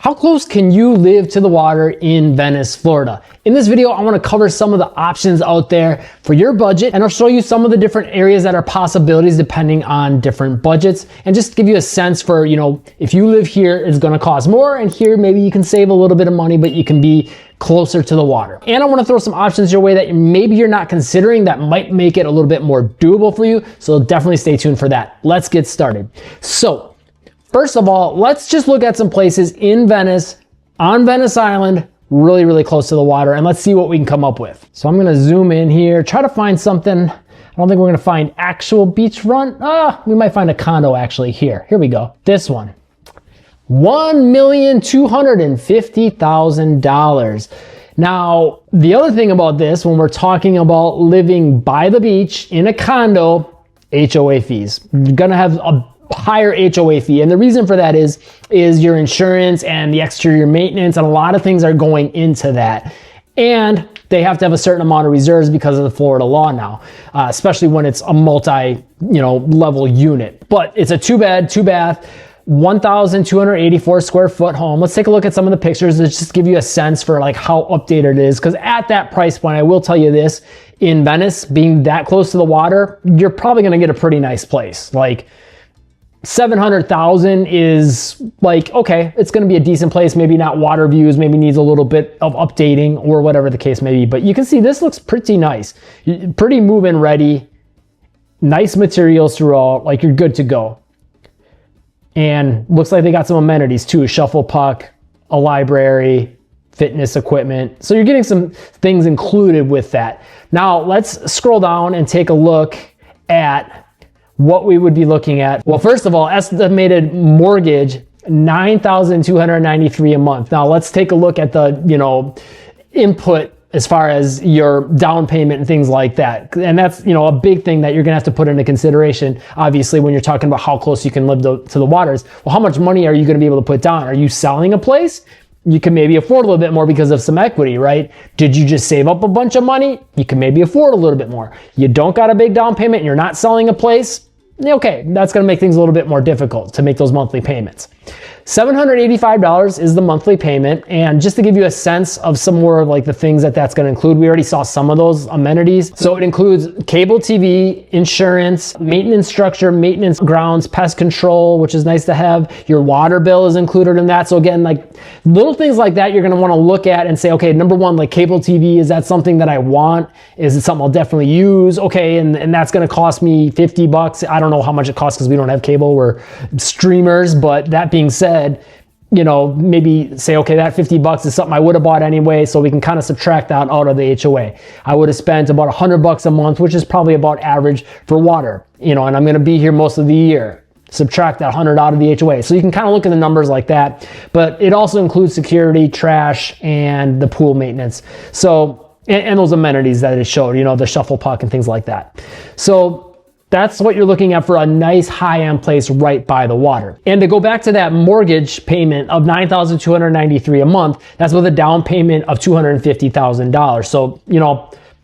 How close can you live to the water in Venice, Florida? In this video, I want to cover some of the options out there for your budget, and I'll show you some of the different areas that are possibilities depending on different budgets, and just give you a sense for, if you live here, it's going to cost more, and here maybe you can save a little bit of money, but you can be closer to the water. And I want to throw some options your way that maybe you're not considering that might make it a little bit more doable for you. So definitely stay tuned for that. Let's get started. So first of all, let's just look at some places in Venice, on Venice Island, really, really close to the water, and let's see what we can come up with. So I'm gonna zoom in here, try to find something. I don't think we're gonna find actual beachfront. We might find a condo actually here. Here we go, this one. $1,250,000. Now, the other thing about this, when we're talking about living by the beach in a condo, HOA fees. You're gonna have a higher HOA fee, and the reason for that is your insurance and the exterior maintenance, and a lot of things are going into that. And they have to have a certain amount of reserves because of the Florida law now, especially when it's a multi-level unit. But it's a 2-bed, 2-bath, 1,284 square foot home. Let's take a look at some of the pictures to just give you a sense for like how updated it is. Because at that price point, I will tell you this, in Venice, being that close to the water, you're probably gonna get a pretty nice place. Like $700,000 is like, okay, it's gonna be a decent place, maybe not water views, maybe needs a little bit of updating or whatever the case may be. But you can see this looks pretty nice, pretty move-in ready, nice materials throughout, like you're good to go. And looks like they got some amenities too, a shuffle puck, a library, fitness equipment. So you're getting some things included with that. Now let's scroll down and take a look at what we would be looking at. Well, first of all, estimated mortgage, $9,293 a month. Now let's take a look at the, input as far as your down payment and things like that. And that's, a big thing that you're gonna have to put into consideration, obviously, when you're talking about how close you can live to the waters. Well, how much money are you gonna be able to put down? Are you selling a place? You can maybe afford a little bit more because of some equity, right? Did you just save up a bunch of money? You can maybe afford a little bit more. You don't got a big down payment and you're not selling a place? Okay, that's gonna make things a little bit more difficult to make those monthly payments. $785 is the monthly payment, and just to give you a sense of some more of like the things that's gonna include, we already saw some of those amenities. So it includes cable TV, insurance, maintenance structure, maintenance grounds, pest control, which is nice to have. Your water bill is included in that. So again, like little things like that, you're gonna wanna look at and say, okay, number one, like cable TV, is that something that I want? Is it something I'll definitely use? Okay, and that's gonna cost me $50. I don't know how much it costs because we don't have cable, we're streamers, but that being said, maybe say, okay, that $50 is something I would have bought anyway, so we can kind of subtract that out of the HOA. I would have spent about $100 a month, which is probably about average for water, and I'm gonna be here most of the year. Subtract that 100 out of the HOA. So you can kind of look at the numbers like that, but it also includes security, trash, and the pool maintenance. So, and those amenities that it showed, the shuffle puck and things like that. So that's what you're looking at for a nice high-end place right by the water. And to go back to that mortgage payment of $9,293 a month, that's with a down payment of $250,000. So,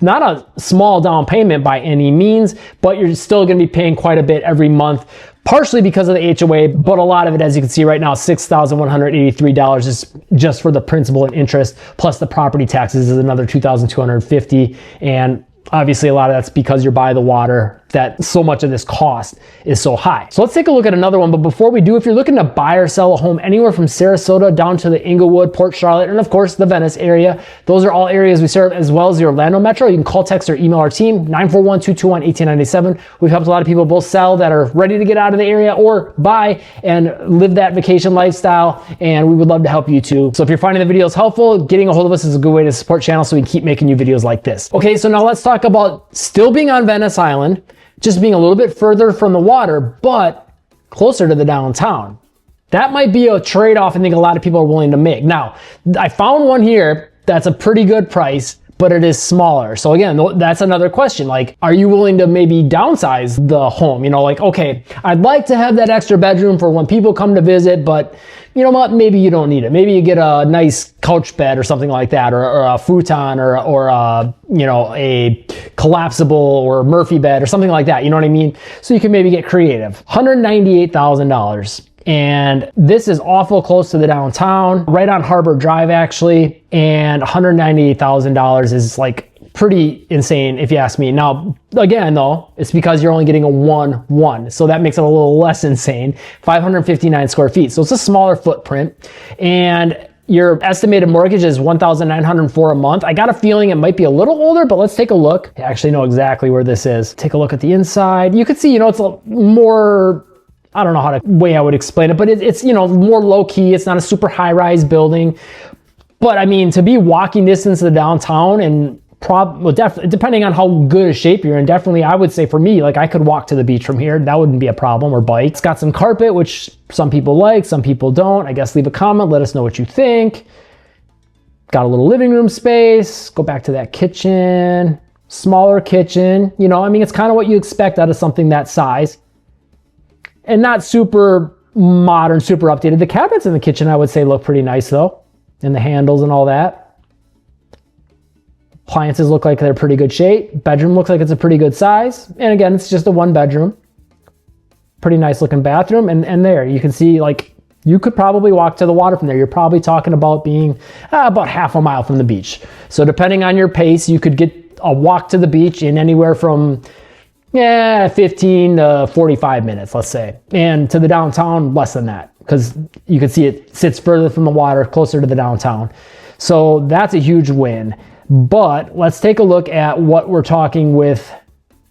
not a small down payment by any means, but you're still gonna be paying quite a bit every month, partially because of the HOA, but a lot of it, as you can see right now, $6,183 is just for the principal and interest, plus the property taxes is another $2,250, and obviously a lot of that's because you're by the water, that so much of this cost is so high. So let's take a look at another one. But before we do, if you're looking to buy or sell a home anywhere from Sarasota down to the Englewood, Port Charlotte, and of course the Venice area, those are all areas we serve, as well as the Orlando Metro. You can call, text, or email our team, 941-221-1897. We've helped a lot of people both sell that are ready to get out of the area or buy and live that vacation lifestyle, and we would love to help you too. So if you're finding the videos helpful, getting a hold of us is a good way to support the channel so we can keep making you videos like this. Okay, so now let's talk about still being on Venice Island, just being a little bit further from the water, but closer to the downtown. That might be a trade-off I think a lot of people are willing to make. Now, I found one here that's a pretty good price, but it is smaller. So again, that's another question. Like, are you willing to maybe downsize the home? Okay, I'd like to have that extra bedroom for when people come to visit, but you know what, maybe you don't need it. Maybe you get a nice couch bed or something like that, or a futon, or a collapsible or Murphy bed or something like that. You know what I mean? So you can maybe get creative. $198,000 And this is awful close to the downtown, right on Harbor Drive actually. And $198,000 is like pretty insane if you ask me. Now, again though, it's because you're only getting a 1-1. So that makes it a little less insane. 559 square feet. So it's a smaller footprint. And your estimated mortgage is $1,904 a month. I got a feeling it might be a little older, but let's take a look. I actually know exactly where this is. Take a look at the inside. You can see, it's a more, I don't know how to way I would explain it, but it's more low key. It's not a super high rise building, but I mean, to be walking distance to the downtown and definitely depending on how good a shape you're in, definitely I would say for me, like I could walk to the beach from here. That wouldn't be a problem, or bike. It's got some carpet, which some people like, some people don't. I guess leave a comment, let us know what you think. Got a little living room space. Go back to that kitchen, smaller kitchen. I mean, it's kind of what you expect out of something that size. And not super modern, super updated. The cabinets in the kitchen, I would say, look pretty nice though. And the handles and all that. Appliances look like they're pretty good shape. Bedroom looks like it's a pretty good size. And again, it's just a 1 bedroom. Pretty nice looking bathroom. And there, you can see like, you could probably walk to the water from there. You're probably talking about being about half a mile from the beach. So depending on your pace, you could get a walk to the beach in anywhere from 15 to 45 minutes, let's say. And to the downtown, less than that, because you can see it sits further from the water, closer to the downtown. So that's a huge win. But let's take a look at what we're talking with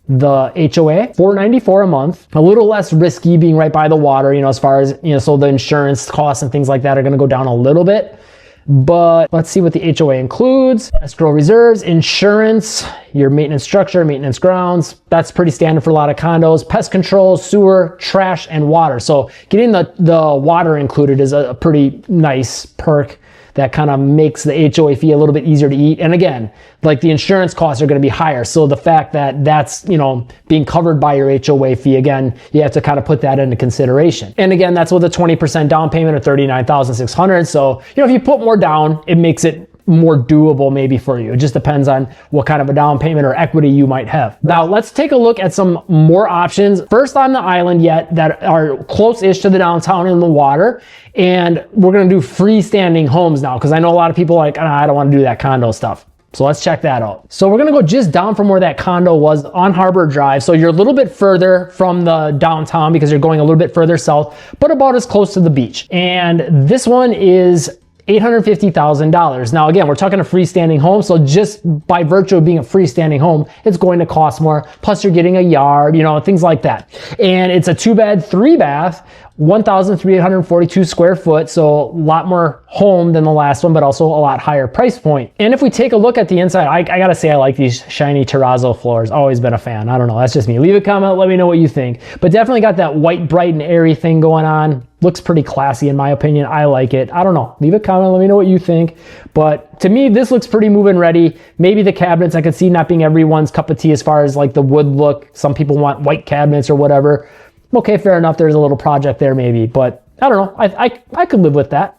the HOA. $494 a month, a little less risky being right by the water, as far as, so the insurance costs and things like that are going to go down a little bit. But let's see what the HOA includes. Escrow reserves, insurance, your maintenance structure, maintenance grounds. That's pretty standard for a lot of condos. Pest control, sewer, trash, and water. So getting the water included is a pretty nice perk that kind of makes the HOA fee a little bit easier to eat. And again, like the insurance costs are going to be higher. So the fact that that's, being covered by your HOA fee, again, you have to kind of put that into consideration. And again, that's with a 20% down payment of $39,600. So, if you put more down, it makes it more doable maybe for you. It just depends on what kind of a down payment or equity you might have. Now let's take a look at some more options. First on the island yet that are close-ish to the downtown and the water. And we're going to do freestanding homes now, because I know a lot of people are like, I don't want to do that condo stuff. So let's check that out. So we're going to go just down from where that condo was on Harbor Drive. So you're a little bit further from the downtown because you're going a little bit further south, but about as close to the beach. And this one is $850,000. Now again, we're talking a freestanding home, so just by virtue of being a freestanding home, it's going to cost more. Plus you're getting a yard, things like that. And it's a 2-bed, 3-bath, 1,342 square foot, so a lot more home than the last one, but also a lot higher price point. And if we take a look at the inside, I gotta say I like these shiny terrazzo floors. Always been a fan. I don't know, that's just me. Leave a comment, let me know what you think. But definitely got that white, bright, and airy thing going on. Looks pretty classy in my opinion. I like it. I don't know. Leave a comment, let me know what you think. But to me, this looks pretty move-in ready. Maybe the cabinets, I could see not being everyone's cup of tea as far as like the wood look. Some people want white cabinets or whatever. Okay, fair enough. There's a little project there maybe, but I don't know. I could live with that.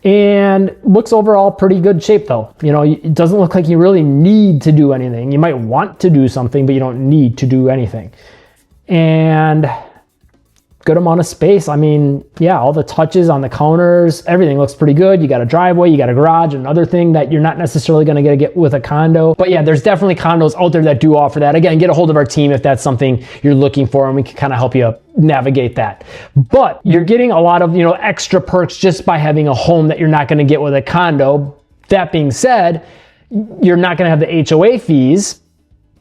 And looks overall pretty good shape though. It doesn't look like you really need to do anything. You might want to do something, but you don't need to do anything. And good amount of space. I mean, yeah, all the touches on the counters, everything looks pretty good. You got a driveway, you got a garage, another thing that you're not necessarily going to get with a condo. But yeah, there's definitely condos out there that do offer that. Again, get a hold of our team if that's something you're looking for, and we can kind of help you navigate that. But you're getting a lot of, extra perks just by having a home that you're not going to get with a condo. That being said, you're not going to have the HOA fees.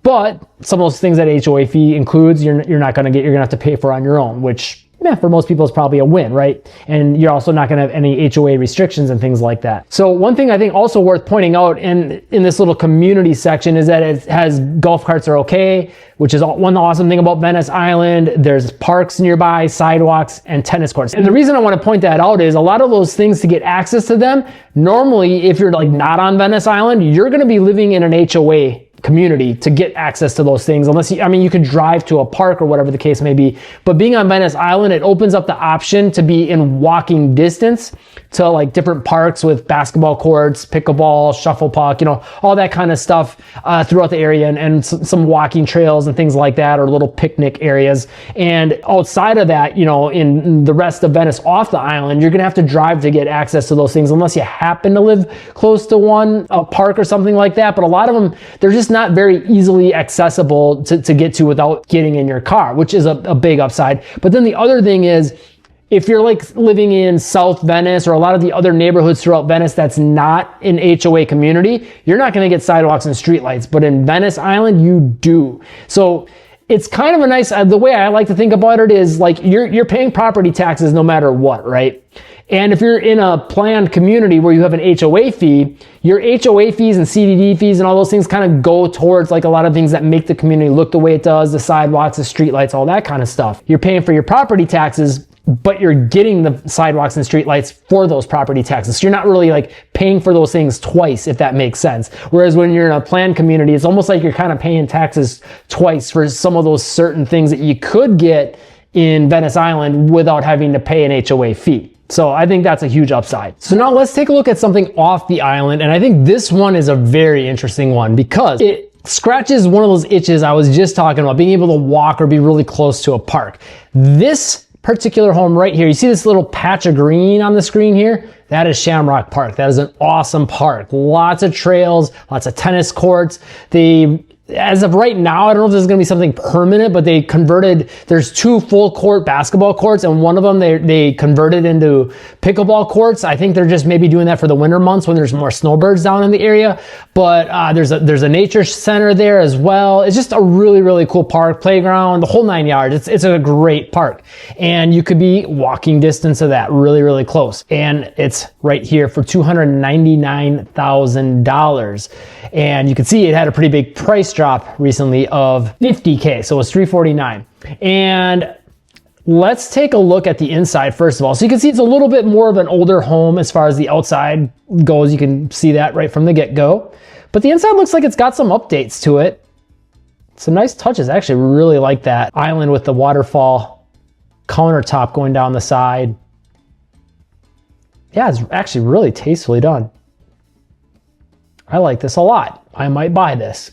But some of those things that HOA fee includes, you're not going to get, you're going to have to pay for on your own, which for most people is probably a win, right? And you're also not going to have any HOA restrictions and things like that. So one thing I think also worth pointing out in this little community section is that it has golf carts are okay, which is one awesome thing about Venice Island. There's parks nearby, sidewalks, and tennis courts. And the reason I want to point that out is a lot of those things, to get access to them, normally if you're like not on Venice Island, you're going to be living in an HOA community to get access to those things, unless you, I mean, you can drive to a park or whatever the case may be. But being on Venice Island, it opens up the option to be in walking distance to like different parks with basketball courts, pickleball, shuffle puck, you know, all that kind of stuff throughout the area, and some walking trails and things like that, or little picnic areas. And outside of that, you know, in the rest of Venice off the island, you're gonna have to drive to get access to those things, unless you happen to live close to a park or something like that. But a lot of them, they're just not very easily accessible to get to without getting in your car, which is a big upside. But then the other thing is, if you're like living in South Venice or a lot of the other neighborhoods throughout Venice that's not an HOA community, you're not going to get sidewalks and streetlights. But in Venice Island, you do. So it's kind of a nice, the way I like to think about it is like you're paying property taxes no matter what, right? And if you're in a planned community where you have an HOA fee, your HOA fees and CDD fees and all those things kind of go towards like a lot of things that make the community look the way it does, the sidewalks, the streetlights, all that kind of stuff. You're paying for your property taxes, but you're getting the sidewalks and streetlights for those property taxes. So you're not really like paying for those things twice, if that makes sense. Whereas when you're in a planned community, it's almost like you're kind of paying taxes twice for some of those certain things that you could get in Venice Island without having to pay an HOA fee. So I think that's a huge upside. So now let's take a look at something off the island. And I think this one is a very interesting one because it scratches one of those itches I was just talking about, being able to walk or be really close to a park. This particular home right here, you see this little patch of green on the screen here? That is Shamrock Park. That is an awesome park. Lots of trails, lots of tennis courts. As of right now, I don't know if this is going to be something permanent, but they converted, there's 2 full court basketball courts, and one of them they converted into pickleball courts. I think they're just maybe doing that for the winter months when there's more snowbirds down in the area. But there's a nature center there as well. It's just a really, really cool park, playground, the whole 9 yards. It's a great park. And you could be walking distance of that, really, really close. And it's right here for $299,000. And you can see it had a pretty big price drop recently of $50K. So it was $349. And let's take a look at the inside first of all. So you can see it's a little bit more of an older home as far as the outside goes. You can see that right from the get-go. But the inside looks like it's got some updates to it. Some nice touches. I actually really like that island with the waterfall countertop going down the side. Yeah, it's actually really tastefully done. I like this a lot. I might buy this.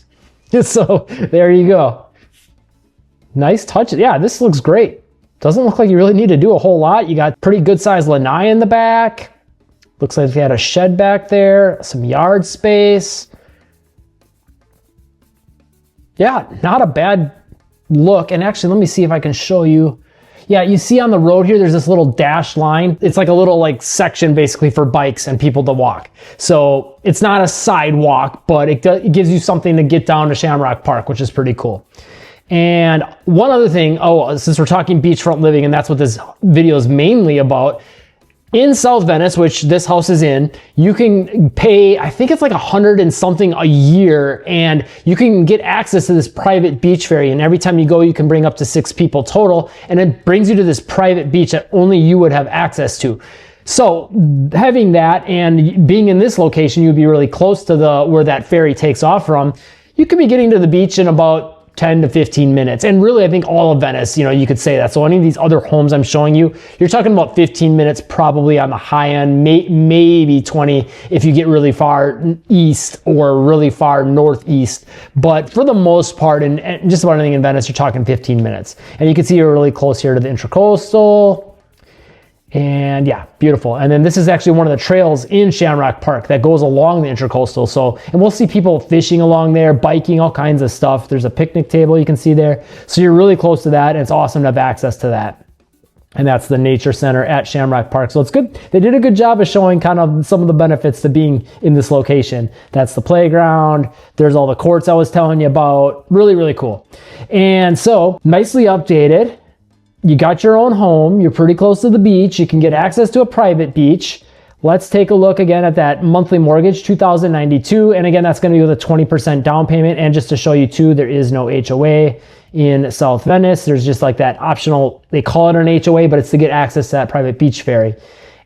So there you go. Nice touches. Yeah, this looks great. Doesn't look like you really need to do a whole lot. You got pretty good sized lanai in the back. Looks like they had a shed back there, some yard space. Yeah, not a bad look. And actually, let me see if I can show you. Yeah, you see on the road here, there's this little dash line. It's like a little like section basically for bikes and people to walk. So it's not a sidewalk, but it gives you something to get down to Shamrock Park, which is pretty cool. And one other thing, since we're talking beachfront living, and that's what this video is mainly about, in South Venice, which this house is in, you can pay, I think it's like $100 and something a year, and you can get access to this private beach ferry. And every time you go, you can bring up to 6 people total, and it brings you to this private beach that only you would have access to. So having that and being in this location, you'd be really close to where that ferry takes off from. You could be getting to the beach in about 10 to 15 minutes. And really, I think all of Venice, you could say that. So any of these other homes I'm showing you, you're talking about 15 minutes probably on the high end, maybe 20 if you get really far east or really far northeast. But for the most part, and just about anything in Venice, you're talking 15 minutes. And you can see you're really close here to the Intracoastal. And yeah, beautiful. And then this is actually one of the trails in Shamrock Park that goes along the Intracoastal. So, and we'll see people fishing along there, biking, all kinds of stuff. There's a picnic table you can see there. So you're really close to that, and it's awesome to have access to that. And that's the nature center at Shamrock Park. So it's good. They did a good job of showing kind of some of the benefits to being in this location. That's the playground. There's all the courts I was telling you about. Really, really cool. And so nicely updated. You got your own home, you're pretty close to the beach, you can get access to a private beach. Let's take a look again at that monthly mortgage, $2,092. And again, that's gonna be with a 20% down payment. And just to show you too, there is no HOA in South Venice. There's just like that optional, they call it an HOA, but it's to get access to that private beach ferry.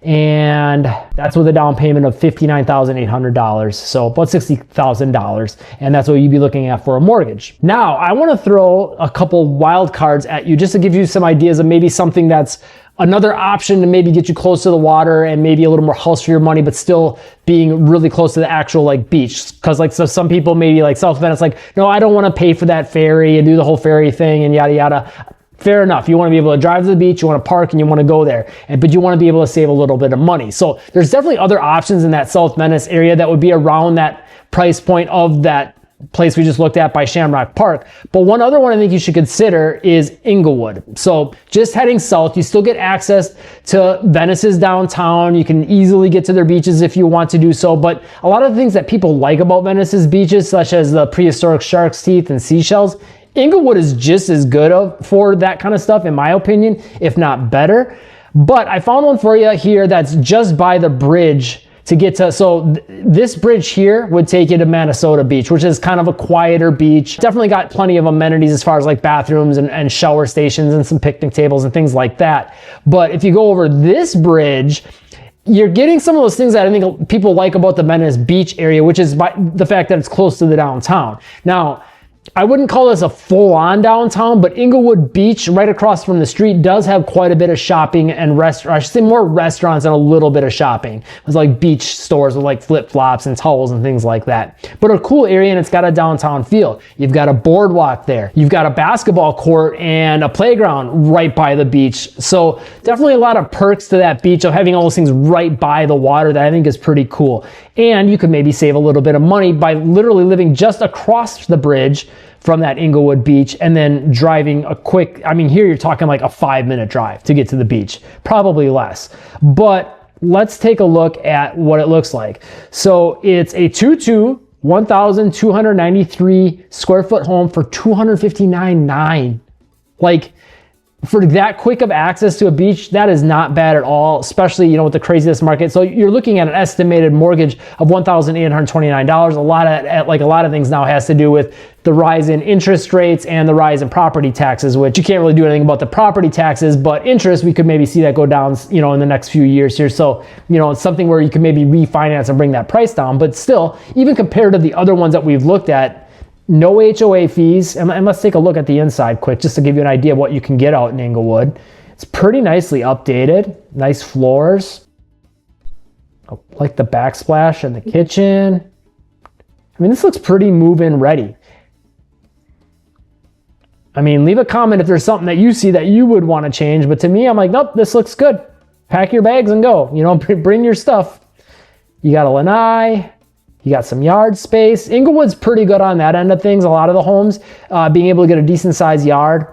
and that's with a down payment of $59,800, so about $60,000, and that's what you'd be looking at for a mortgage. Now, I want to throw a couple wild cards at you just to give you some ideas of maybe something that's another option to maybe get you close to the water and maybe a little more house for your money, but still being really close to the actual like beach. Because like so some people maybe like South Venice, like, no, I don't want to pay for that ferry and do the whole ferry thing and yada yada. Fair enough. You want to be able to drive to the beach, you want to park, and you want to go there. But you want to be able to save a little bit of money. So there's definitely other options in that South Venice area that would be around that price point of that place we just looked at by Shamrock Park. But one other one I think you should consider is Englewood. So just heading south, you still get access to Venice's downtown. You can easily get to their beaches if you want to do so. But a lot of the things that people like about Venice's beaches, such as the prehistoric shark's teeth and seashells, Englewood is just as good for that kind of stuff, in my opinion, if not better. But I found one for you here that's just by the bridge to get to. So this bridge here would take you to Minnesota Beach, which is kind of a quieter beach. Definitely got plenty of amenities as far as like bathrooms and shower stations and some picnic tables and things like that. But if you go over this bridge, you're getting some of those things that I think people like about the Venice Beach area, which is by the fact that it's close to the downtown. Now, I wouldn't call this a full-on downtown, but Englewood Beach, right across from the street, does have quite a bit of shopping and restaurants. I should say more restaurants and a little bit of shopping. It's like beach stores with like flip-flops and towels and things like that. But a cool area, and it's got a downtown feel. You've got a boardwalk there. You've got a basketball court and a playground right by the beach. So definitely a lot of perks to that beach of having all those things right by the water that I think is pretty cool. And you could maybe save a little bit of money by literally living just across the bridge from that Englewood Beach and then driving a quick, I mean, here you're talking like a 5-minute drive to get to the beach, probably less. But let's take a look at what it looks like. So it's a 1,293 square foot home for $259,900. Like, for that quick of access to a beach, that is not bad at all, especially, you know, with the craziest market. So you're looking at an estimated mortgage of $1,829. A lot of things now has to do with the rise in interest rates and the rise in property taxes, which you can't really do anything about the property taxes, but interest, we could maybe see that go down, you know, in the next few years here. So, you know, it's something where you can maybe refinance and bring that price down. But still, even compared to the other ones that we've looked at, no HOA fees, and let's take a look at the inside quick just to give you an idea of what you can get out in Englewood. It's pretty nicely updated, nice floors. I like the backsplash in the kitchen. I mean, this looks pretty move-in ready. I mean, leave a comment if there's something that you see that you would want to change, but to me, I'm like, nope, this looks good. Pack your bags and go, you know, bring your stuff. You got a lanai. You got some yard space. Englewood's pretty good on that end of things. A lot of the homes being able to get a decent sized yard.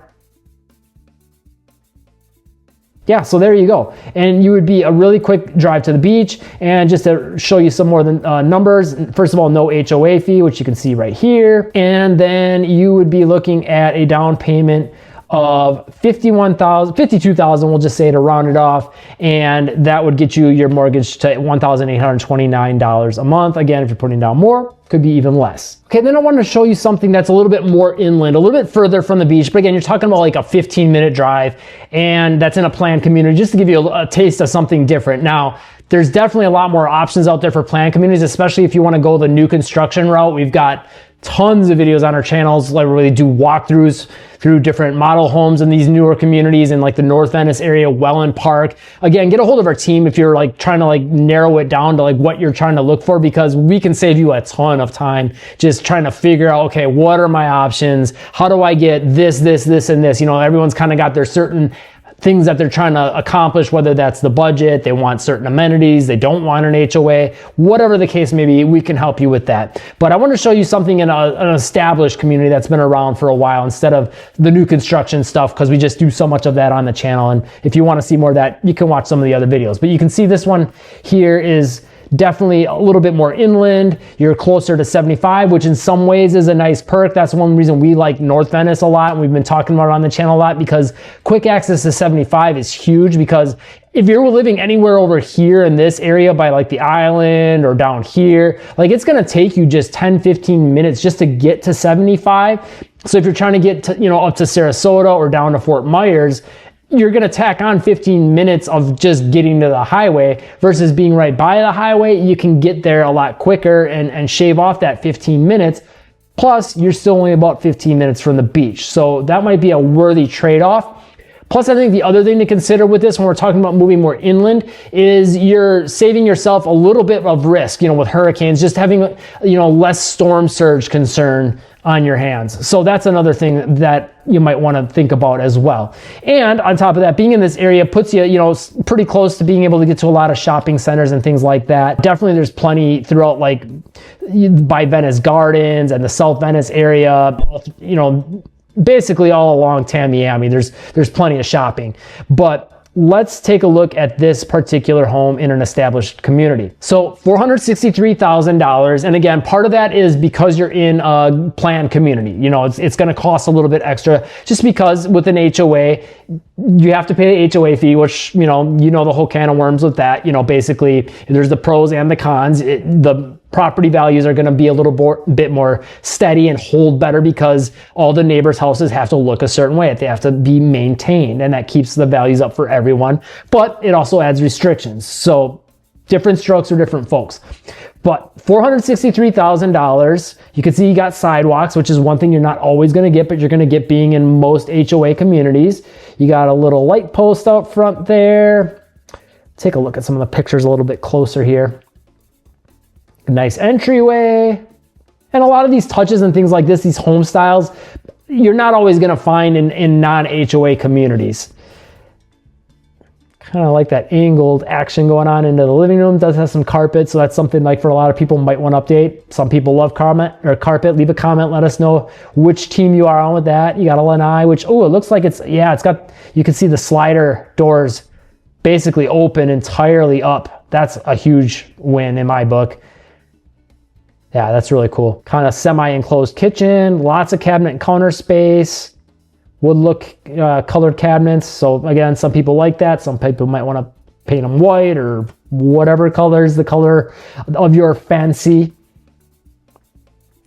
Yeah, so there you go. And you would be a really quick drive to the beach. And just to show you some more numbers, first of all, no HOA fee, which you can see right here. And then you would be looking at a down payment of $52,000, we'll just say, to round it off, and that would get you your mortgage to $1,829 a month. Again, if you're putting down more, could be even less. Okay, then I wanted to show you something that's a little bit more inland, a little bit further from the beach, but again, you're talking about like a 15-minute drive, and that's in a planned community, just to give you a taste of something different. Now, there's definitely a lot more options out there for planned communities, especially if you want to go the new construction route. We've got tons of videos on our channels, like where we do walkthroughs through different model homes in these newer communities in like the North Venice area, Welland Park. Again, get a hold of our team if you're like trying to like narrow it down to like what you're trying to look for, because we can save you a ton of time just trying to figure out, okay, what are my options? How do I get this, and this? You know, everyone's kind of got their certain things that they're trying to accomplish, whether that's the budget, they want certain amenities, they don't want an HOA, whatever the case may be, we can help you with that. But I want to show you something in an established community that's been around for a while instead of the new construction stuff, because we just do so much of that on the channel. And if you want to see more of that, you can watch some of the other videos. But you can see this one here is definitely a little bit more inland. You're closer to 75, which in some ways is a nice perk. That's one reason we like North Venice a lot, and we've been talking about it on the channel a lot, because quick access to 75 is huge. Because if you're living anywhere over here in this area by like the island or down here, like it's going to take you just 10-15 minutes just to get to 75. So if you're trying to get to, you know, up to Sarasota or down to Fort Myers, you're going to tack on 15 minutes of just getting to the highway versus being right by the highway. You can get there a lot quicker and shave off that 15 minutes. Plus, you're still only about 15 minutes from the beach. So that might be a worthy trade-off. Plus, I think the other thing to consider with this when we're talking about moving more inland is you're saving yourself a little bit of risk, with hurricanes, just having, less storm surge concern on your hands. So that's another thing that you might want to think about as well. And on top of that, being in this area puts you, pretty close to being able to get to a lot of shopping centers and things like that. Definitely there's plenty throughout, like by Venice Gardens and the South Venice area, basically all along Tamiami, there's plenty of shopping. But let's take a look at this particular home in an established community. So $463,000. And again, part of that is because you're in a planned community. It's going to cost a little bit extra just because with an HOA, you have to pay the HOA fee, which, the whole can of worms with that. Basically there's the pros and the cons. The property values are going to be a little bit more steady and hold better because all the neighbors' houses have to look a certain way. They have to be maintained, and that keeps the values up for everyone. But it also adds restrictions. So different strokes for different folks. But $463,000, you can see you got sidewalks, which is one thing you're not always going to get, but you're going to get being in most HOA communities. You got a little light post out front there. Take a look at some of the pictures a little bit closer here. A nice entryway. And a lot of these touches and things like this, these home styles, you're not always going to find in non-HOA communities. Kind of like that angled action going on into the living room. Does have some carpet, so that's something like for a lot of people might want to update. Some people love carpet. Leave a comment, let us know which team you are on with that. You got a lanai, which, it looks like it's got, you can see the slider doors basically open entirely up. That's a huge win in my book. Yeah, that's really cool. Kind of semi-enclosed kitchen, lots of cabinet and counter space, wood look colored cabinets. So again, some people like that. Some people might want to paint them white or whatever color is the color of your fancy.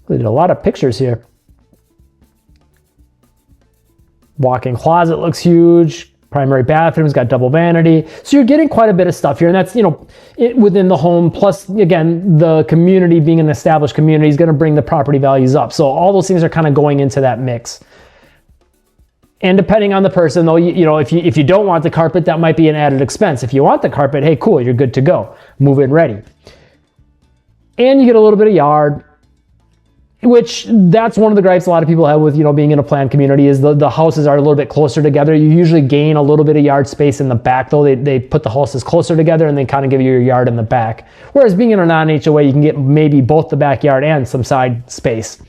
There's a lot of pictures here. Walk-in closet looks huge. Primary bathroom's got double vanity. So you're getting quite a bit of stuff here. And that's, within the home. Plus, again, the community being an established community is going to bring the property values up. So all those things are kind of going into that mix. And depending on the person, though, if you don't want the carpet, that might be an added expense. If you want the carpet, hey, cool, you're good to go. Move in ready. And you get a little bit of yard. Which that's one of the gripes a lot of people have with, being in a planned community is the houses are a little bit closer together. You usually gain a little bit of yard space in the back, though. They put the houses closer together and they kind of give you your yard in the back. Whereas being in a non-HOA, you can get maybe both the backyard and some side space.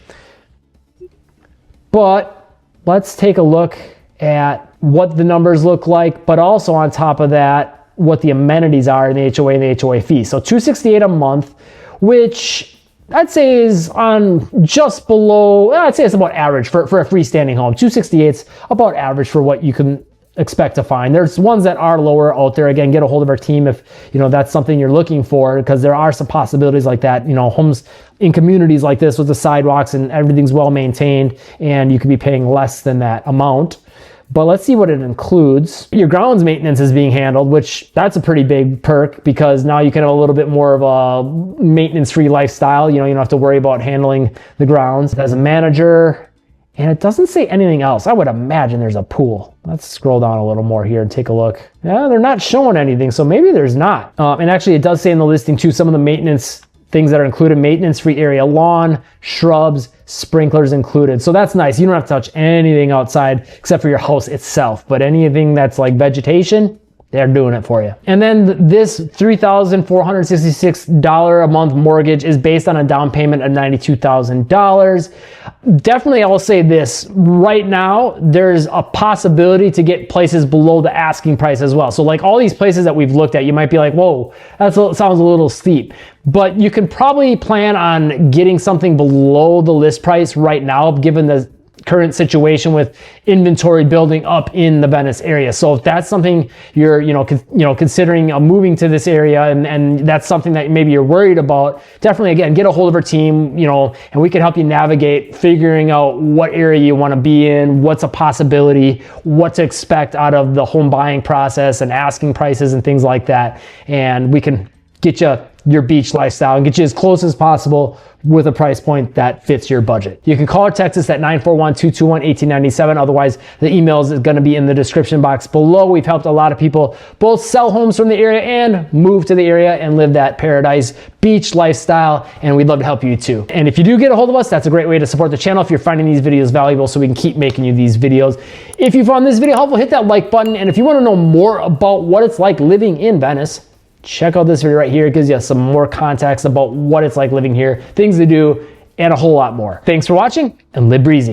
But let's take a look at what the numbers look like, but also on top of that, what the amenities are in the HOA and the HOA fee. So $268 a month, which I'd say is on just below, I'd say it's about average for a freestanding home. $268 is about average for what you can expect to find. There's ones that are lower out there. Again, get a hold of our team if that's something you're looking for, because there are some possibilities like that. Homes in communities like this with the sidewalks and everything's well maintained, and you could be paying less than that amount. But let's see what it includes. Your grounds maintenance is being handled, which that's a pretty big perk because now you can have a little bit more of a maintenance-free lifestyle. You don't have to worry about handling the grounds. As a manager, and it doesn't say anything else. I would imagine there's a pool. Let's scroll down a little more here and take a look. Yeah, they're not showing anything, so maybe there's not. And actually it does say in the listing too, some of the maintenance things that are included: maintenance-free area, lawn, shrubs, sprinklers included. So that's nice. You don't have to touch anything outside except for your house itself. But anything that's like vegetation, they're doing it for you. And then this $3,466 a month mortgage is based on a down payment of $92,000. Definitely, I will say this. Right now, there's a possibility to get places below the asking price as well. So like all these places that we've looked at, you might be like, whoa, sounds a little steep. But you can probably plan on getting something below the list price right now, given the current situation with inventory building up in the Venice area. So if that's something you're, considering moving to this area, and that's something that maybe you're worried about, definitely, again, get a hold of our team, and we can help you navigate figuring out what area you want to be in, what's a possibility, what to expect out of the home buying process and asking prices and things like that. And we can get you your beach lifestyle and get you as close as possible with a price point that fits your budget. You can call or text us at 941-221-1897. Otherwise, the email is going to be in the description box below. We've helped a lot of people both sell homes from the area and move to the area and live that paradise beach lifestyle, and we'd love to help you too. And if you do get a hold of us, that's a great way to support the channel if you're finding these videos valuable, so we can keep making you these videos. If you found this video helpful, hit that like button, and if you want to know more about what it's like living in Venice, check out this video right here. It gives you some more context about what it's like living here, things to do, and a whole lot more. Thanks for watching, and live breezy.